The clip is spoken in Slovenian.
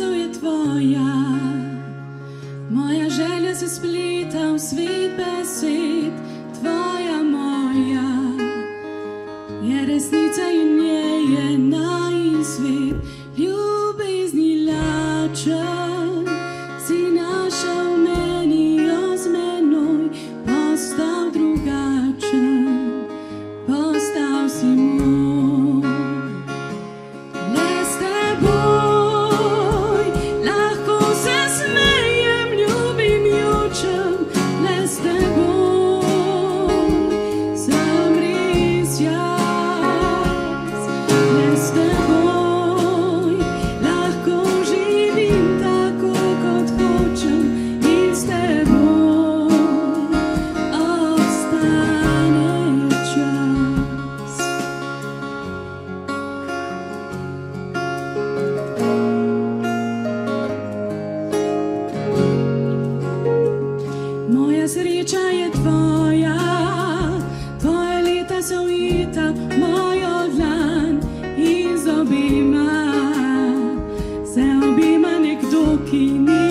misel je tvoja, moja želja se spleta v svet besed, tvoja moja je resnica in nje je najin svet. Ljubezni lačen si našel meni, jo z menoj postal drugačen, postal si moj. Le s teboj lahko se smejem, ljubim, jočem, le s teboj sem res jaz. Le s teboj lahko živim tako, kot hočem, in s teboj obstane čas. Moja sreča je tvoja, tvoja leta so ujeta v mojo dlan in z obima se obima nekdo, ki ni